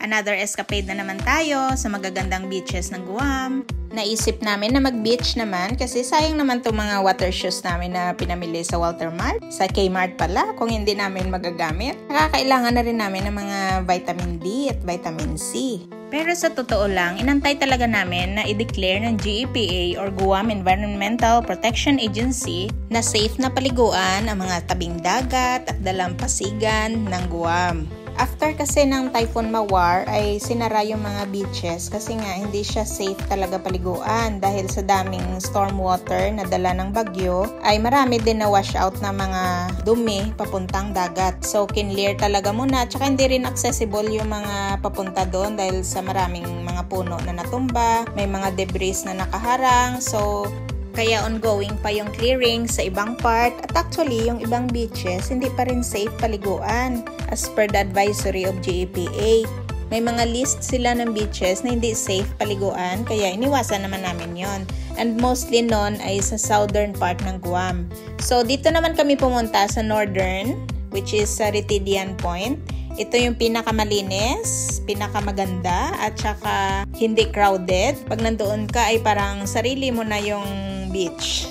Another escapade na naman tayo sa magagandang beaches ng Guam. Naisip namin na mag-beach naman kasi sayang naman itong mga water shoes namin na pinamili sa Walter Mart. Sa Kmart pala kung hindi namin magagamit. Nakakailangan na rin namin ng mga vitamin D at vitamin C. Pero sa totoo lang, inantay talaga namin na i-declare ng GEPA or Guam Environmental Protection Agency na safe na paliguan ang mga tabing dagat at dalampasigan ng Guam. After kasi ng Typhoon Mawar ay sinara yung mga beaches kasi nga hindi siya safe talaga paliguan dahil sa daming storm water na dala ng bagyo ay marami din na wash out na mga dumi papuntang dagat. So kinlear talaga muna at saka hindi rin accessible yung mga papunta doon dahil sa maraming mga puno na natumba, may mga debris na nakaharang. So kaya ongoing pa yung clearing sa ibang part at actually yung ibang beaches hindi pa rin safe paliguan as per the advisory of GEPA. May mga list sila ng beaches na hindi safe paliguan kaya iniwasan naman namin yon. And mostly nun ay sa southern part ng Guam. So dito naman kami pumunta sa northern which is sa Ritidian Point. Ito yung pinakamalinis, pinakamaganda at saka hindi crowded. Pag nandoon ka ay parang sarili mo na yung beach.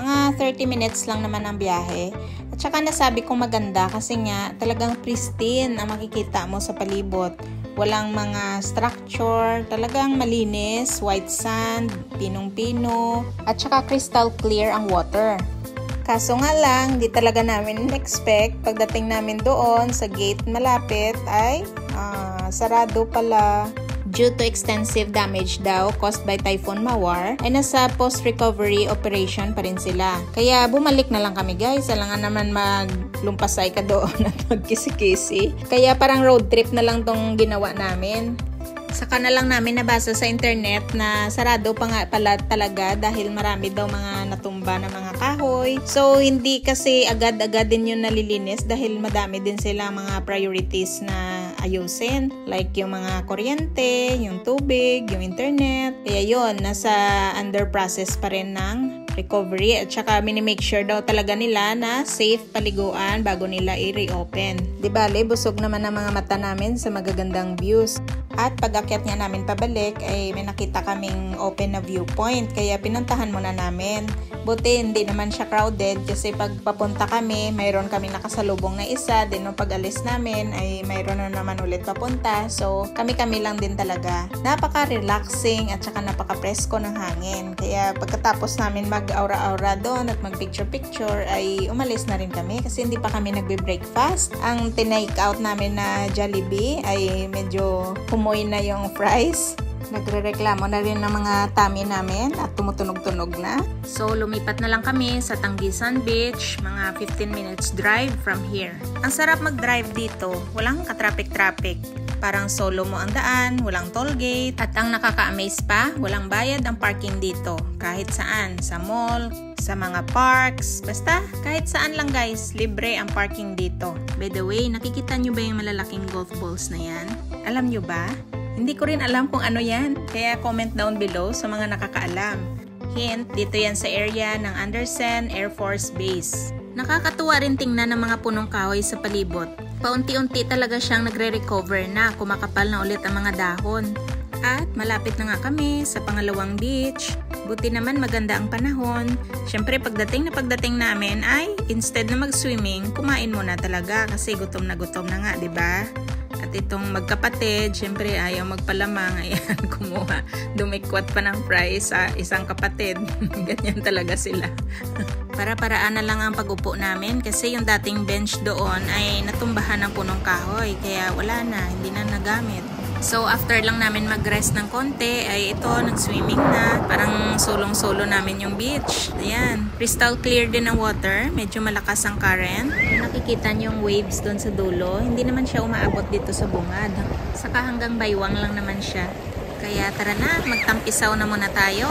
Mga 30 minutes lang naman ang biyahe. At saka nasabi kong maganda kasi nga talagang pristine ang makikita mo sa palibot. Walang mga structure, talagang malinis, white sand, pinong-pino, at saka crystal clear ang water. Kaso nga lang, di talaga namin expect pagdating namin doon sa gate malapit ay sarado pala. Due to extensive damage daw caused by Typhoon Mawar, ay nasa post-recovery operation pa rin sila. Kaya bumalik na lang kami guys, alangan naman maglumpasay ka doon at magkisi-kisi. Kaya parang road trip na lang tong ginawa namin. Saka na lang namin nabasa sa internet na sarado pa nga pala talaga dahil marami daw mga natumba na mga kahoy. So hindi kasi agad-agad din yun nalilinis dahil madami din sila mga priorities na ayusin. Like yung mga kuryente, yung tubig, yung internet. Kaya yun, nasa under process pa rin ng recovery at saka minimake sure daw talaga nila na safe paliguan bago nila i-reopen. Di bale, busog naman ang mga mata namin sa magagandang views. At pag-akyat nga namin pabalik ay may nakita kaming open na viewpoint kaya pinuntahan muna namin. Buti hindi naman siya crowded kasi pag papunta kami mayroon kami nakasalubong na isa, din nung pag-alis namin ay mayroon na naman ulit papunta. So kami-kami lang din talaga. Napaka-relaxing at saka napaka-presko ng hangin. Kaya pagkatapos namin mag-aura-aura doon at mag-picture-picture ay umalis na rin kami kasi hindi pa kami nagbe-breakfast. Ang tinake out namin na Jollibee ay medyo humoy na yung fries. Nagre-reklamo na rin ng mga tummy namin at tumutunog-tunog na. So, lumipat na lang kami sa Tanggisan Beach, mga 15 minutes drive from here. Ang sarap mag-drive dito, walang katraffic-traffic. Parang solo mo ang daan, walang toll gate, at ang nakaka-amaze pa, walang bayad ang parking dito. Kahit saan, sa mall, sa mga parks, basta kahit saan lang guys, libre ang parking dito. By the way, nakikita nyo ba yung malalaking golf balls na yan? Alam nyo ba? Hindi ko rin alam kung ano yan, kaya comment down below sa mga nakakaalam. Hint, dito yan sa area ng Andersen Air Force Base. Nakakatuwa rin tingnan ng mga punong kahoy sa palibot. Paunti-unti talaga siyang nagre-recover na, kumakapal na ulit ang mga dahon. At malapit na nga kami sa pangalawang beach. Buti naman maganda ang panahon. Siyempre pagdating namin ay instead na mag-swimming, kumain muna talaga kasi gutom na nga, 'di ba? At itong magkapatid, syempre ayaw magpalamang, ayan, kumuha. Dumikwat pa ng fries sa isang kapatid. Ganyan talaga sila. Para-paraan na lang ang pag-upo namin kasi yung dating bench doon ay natumbahan ng punong kahoy. Kaya wala na, hindi na nagamit. So after lang namin mag-rest ng konti ay ito, nag-swimming na. Parang solong-solo namin yung beach. Ayan, crystal clear din ang water. Medyo malakas ang current. Nakikita niyo yung waves doon sa dulo. Hindi naman siya umaabot dito sa bungad. Saka hanggang baywang lang naman siya. Kaya tara na, magtampisaw na muna tayo.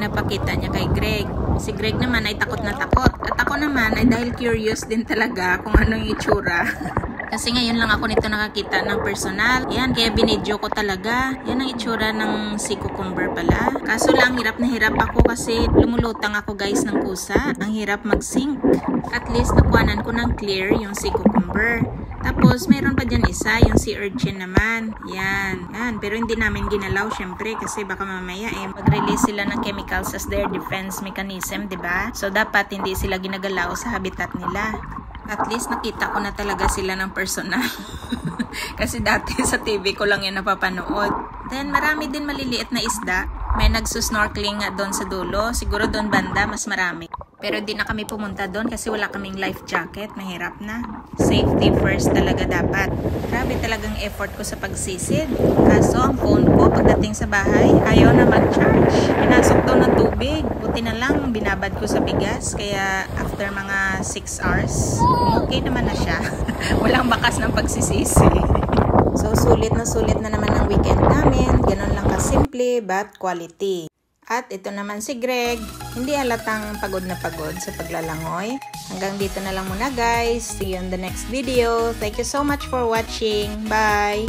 pinapakita niya kay Greg. Si Greg naman ay takot na takot. At ako naman ay dahil curious din talaga kung anong itsura. Kasi ngayon lang ako nito nakakita ng personal. Yan, kaya binidyo ko talaga. Yan ang itsura ng sea cucumber pala. Kaso lang, hirap na hirap ako kasi lumulutang ako guys ng kusa. Ang hirap mag-sink. At least nakuhanan ko ng clear yung sea cucumber. Tapos, mayroon pa dyan isa, yung sea urchin naman. Yan. Yan. Pero hindi namin ginalaw, syempre, kasi baka mamaya mag-release sila ng chemicals as their defense mechanism, diba? So, dapat hindi sila ginagalaw sa habitat nila. At least, nakita ko na talaga sila ng personal. Kasi dati sa TV ko lang yan napapanood. Then, marami din maliliit na isda. May nagsusnorkeling nga doon sa dulo. Siguro doon banda, mas marami. Pero di na kami pumunta doon kasi wala kaming life jacket. Mahirap na. Safety first talaga dapat. Grabe talagang effort ko sa pagsisid. Kaso ang phone ko pagdating sa bahay, ayaw na mag-charge. Pinasok daw ng tubig. Buti na lang binabad ko sa bigas. Kaya after mga 6 hours, okay naman na siya. Walang bakas ng pagsisisi. So sulit na naman ang weekend namin. Ganun lang kasimple but quality. At ito naman si Greg, hindi halatang pagod na pagod sa paglalangoy. Hanggang dito na lang muna guys. See you in the next video. Thank you so much for watching. Bye!